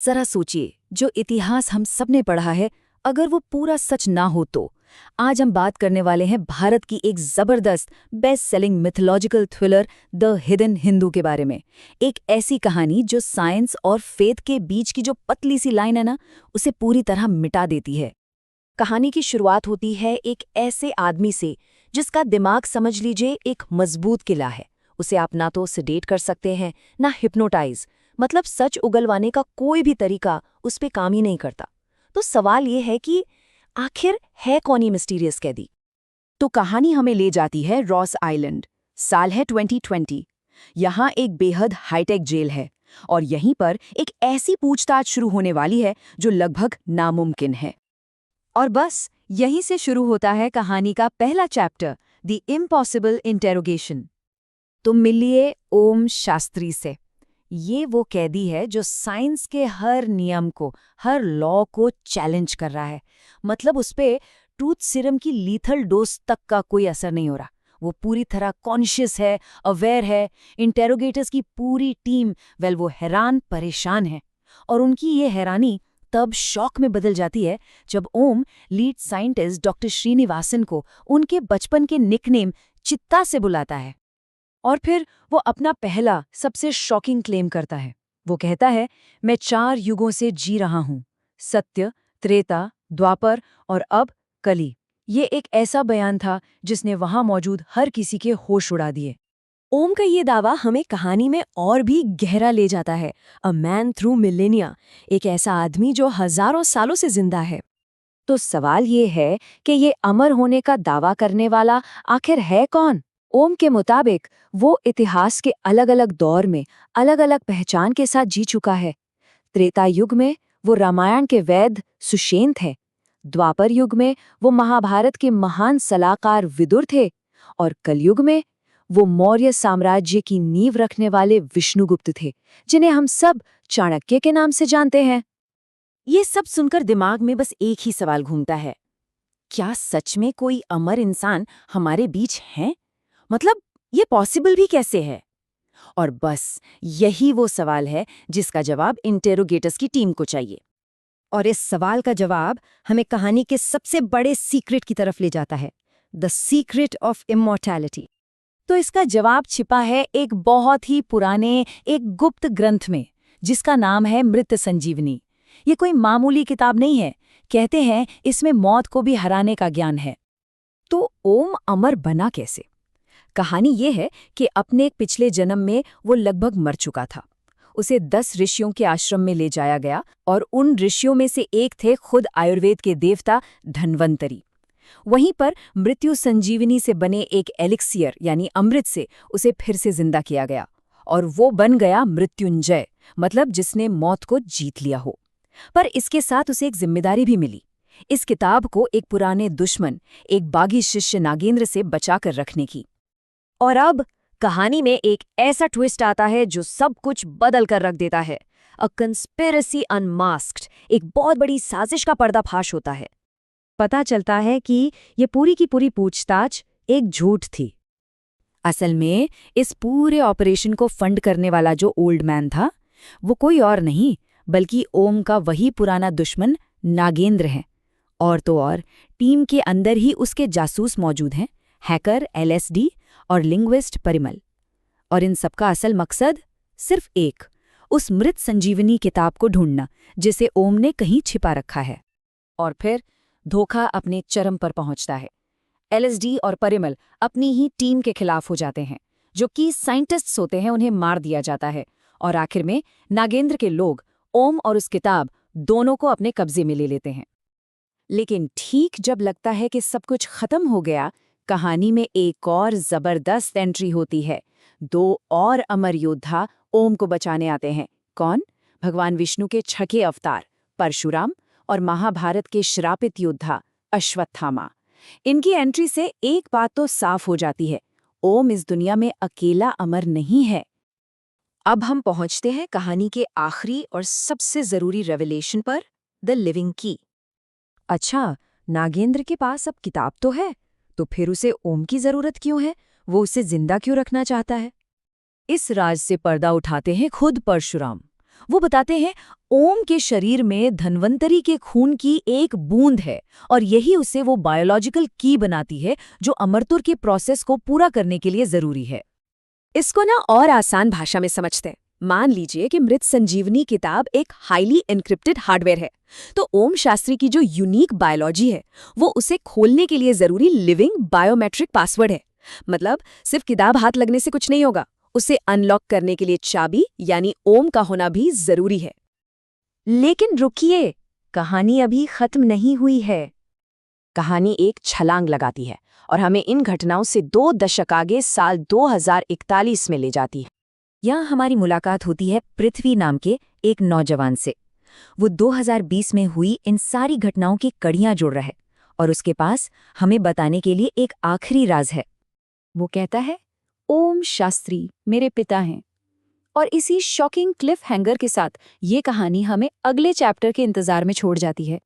जरा सोचिए, जो इतिहास हम सबने पढ़ा है, अगर वो पूरा सच ना हो तो। आज हम बात करने वाले हैं भारत की एक जबरदस्त best selling mythological thriller the hidden Hindu के बारे में। एक ऐसी कहानी जो साइंस और फेथ के बीच की जो पतली सी लाइन है ना, उसे पूरी तरह मिटा देती है। कहानी की शुरुआत होती है एक ऐसे आदमी से जिसका दिमाग समझ लीजिए एक मजबूत किला है। उसे आप ना तो सेडेट कर सकते हैं, ना हिप्नोटाइज, मतलब सच उगलवाने का कोई भी तरीका उस पे काम ही नहीं करता। तो सवाल ये है कि आखिर है कौन ये मिस्टीरियस कैदी? तो कहानी हमें ले जाती है रॉस आइलैंड। साल है 2020। यहाँ एक बेहद हाईटेक जेल है और यहीं पर एक ऐसी पूछताछ शुरू होने वाली है जो लगभग नामुमकिन है। और बस यहीं से शुरू होता है कहानी का पहला चैप्टर, द इम्पॉसिबल इंटेरोगेशन। तो मिलिए ओम शास्त्री से। ये वो कैदी है जो साइंस के हर नियम को, हर लॉ को चैलेंज कर रहा है। मतलब उस पे ट्रूथ सीरम की लीथल डोज तक का कोई असर नहीं हो रहा। वो पूरी तरह कॉन्शियस है, अवेयर है। इंटेरोगेटर्स की पूरी टीम, वो हैरान परेशान है। और उनकी ये हैरानी तब शौक में बदल जाती है जब ओम लीड साइंटिस्ट डॉक्टर श्रीनिवासन को उनके बचपन के निकनेम चित्ता से बुलाता है। और फिर वो अपना पहला सबसे शॉकिंग क्लेम करता है। वो कहता है, मैं 4 युगों से जी रहा हूँ, सत्य, त्रेता, द्वापर और अब कली। ये एक ऐसा बयान था जिसने वहां मौजूद हर किसी के होश उड़ा दिए। ओम का ये दावा हमें कहानी में और भी गहरा ले जाता है। अ मैन थ्रू मिलेनिया, एक ऐसा आदमी जो हजारों सालों से जिंदा है। तो सवाल ये है कि ये अमर होने का दावा करने वाला आखिर है कौन? ओम के मुताबिक वो इतिहास के अलग अलग दौर में अलग अलग पहचान के साथ जी चुका है। त्रेता युग में वो रामायण के वैद्य सुषेण थे। द्वापर युग में वो महाभारत के महान सलाहकार विदुर थे। और कलयुग में वो मौर्य साम्राज्य की नींव रखने वाले विष्णुगुप्त थे, जिन्हें हम सब चाणक्य के नाम से जानते हैं। ये सब सुनकर दिमाग में बस एक ही सवाल घूमता है, क्या सच में कोई अमर इंसान हमारे बीच है? मतलब ये पॉसिबल भी कैसे है? और बस यही वो सवाल है जिसका जवाब इंटेरोगेटर्स की टीम को चाहिए। और इस सवाल का जवाब हमें कहानी के सबसे बड़े सीक्रेट की तरफ ले जाता है, द सीक्रेट ऑफ इमॉर्टैलिटी। तो इसका जवाब छिपा है एक बहुत ही पुराने, एक गुप्त ग्रंथ में, जिसका नाम है मृत संजीवनी। ये कोई मामूली किताब नहीं है। कहते हैं इसमें मौत को भी हराने का ज्ञान है। तो ओम अमर बना कैसे? कहानी ये है कि अपने एक पिछले जन्म में वो लगभग मर चुका था। उसे 10 ऋषियों के आश्रम में ले जाया गया और उन ऋषियों में से एक थे खुद आयुर्वेद के देवता धन्वंतरी। वहीं पर मृत्यु संजीवनी से बने एक एलिक्सियर यानी अमृत से उसे फिर से जिंदा किया गया और वो बन गया मृत्युंजय, मतलब जिसने मौत को जीत लिया हो। पर इसके साथ उसे एक जिम्मेदारी भी मिली, इस किताब को एक पुराने दुश्मन, एक बागी शिष्य नागेंद्र से बचाकर रखने की। और अब कहानी में एक ऐसा ट्विस्ट आता है जो सब कुछ बदल कर रख देता है। अ कंस्पिरेसी अनमास्क्ड, एक बहुत बड़ी साजिश का पर्दाफाश होता है। पता चलता है कि ये पूरी की पूरी पूछताछ एक झूठ थी। असल में इस पूरे ऑपरेशन को फंड करने वाला जो ओल्ड मैन था, वो कोई और नहीं बल्कि ओम का वही पुराना दुश्मन नागेंद्र है। और तो और टीम के अंदर ही उसके जासूस मौजूद हैं, हैकर एलएसडी और लिंग्विस्ट परिमल। और इन सबका असल मकसद सिर्फ एक, उस मृत संजीवनी किताब को ढूंढना जिसे ओम ने कहीं छिपा रखा है। और फिर धोखा अपने चरम पर पहुंचता है। एलएसडी और परिमल अपनी ही टीम के खिलाफ हो जाते हैं। जो कि साइंटिस्ट्स होते हैं उन्हें मार दिया जाता है। और आखिर में नागेंद्र के लोग ओम और उस किताब दोनों को अपने कब्जे में ले लेते हैं। लेकिन ठीक जब लगता है कि सब कुछ खत्म हो गया, कहानी में एक और जबरदस्त एंट्री होती है। 2 और अमर योद्धा ओम को बचाने आते हैं। कौन? भगवान विष्णु के छठे अवतार परशुराम और महाभारत के श्रापित योद्धा अश्वत्थामा। इनकी एंट्री से एक बात तो साफ हो जाती है, ओम इस दुनिया में अकेला अमर नहीं है। अब हम पहुंचते हैं कहानी के आखिरी और सबसे जरूरी रेवलेशन पर, द लिविंग की। अच्छा, नागेंद्र के पास अब किताब तो है, तो फिर उसे ओम की जरूरत क्यों है? वो उसे जिंदा क्यों रखना चाहता है? इस राज से पर्दा उठाते हैं खुद परशुराम। वो बताते हैं ओम के शरीर में धन्वंतरी के खून की एक बूंद है और यही उसे वो बायोलॉजिकल की बनाती है जो अमरतुर के प्रोसेस को पूरा करने के लिए जरूरी है। इसको ना और आसान भाषा में समझते हैं। मान लीजिए कि मृत संजीवनी किताब एक हाईली एन्क्रिप्टेड हार्डवेयर है, तो ओम शास्त्री की जो यूनिक बायोलॉजी है वो उसे खोलने के लिए जरूरी लिविंग बायोमेट्रिक पासवर्ड है। मतलब सिर्फ किताब हाथ लगने से कुछ नहीं होगा, उसे अनलॉक करने के लिए चाबी यानी ओम का होना भी जरूरी है। लेकिन रुकिए, कहानी अभी खत्म नहीं हुई है। कहानी एक छलांग लगाती है और हमें इन घटनाओं से 2 दशक आगे साल 2041 में ले जाती है। यहाँ हमारी मुलाकात होती है पृथ्वी नाम के एक नौजवान से। वो 2020 में हुई इन सारी घटनाओं की कड़ियां जोड़ रहा है और उसके पास हमें बताने के लिए एक आखिरी राज है। वो कहता है, ओम शास्त्री मेरे पिता हैं। और इसी शॉकिंग क्लिफ हैंगर के साथ ये कहानी हमें अगले चैप्टर के इंतजार में छोड़ जाती है।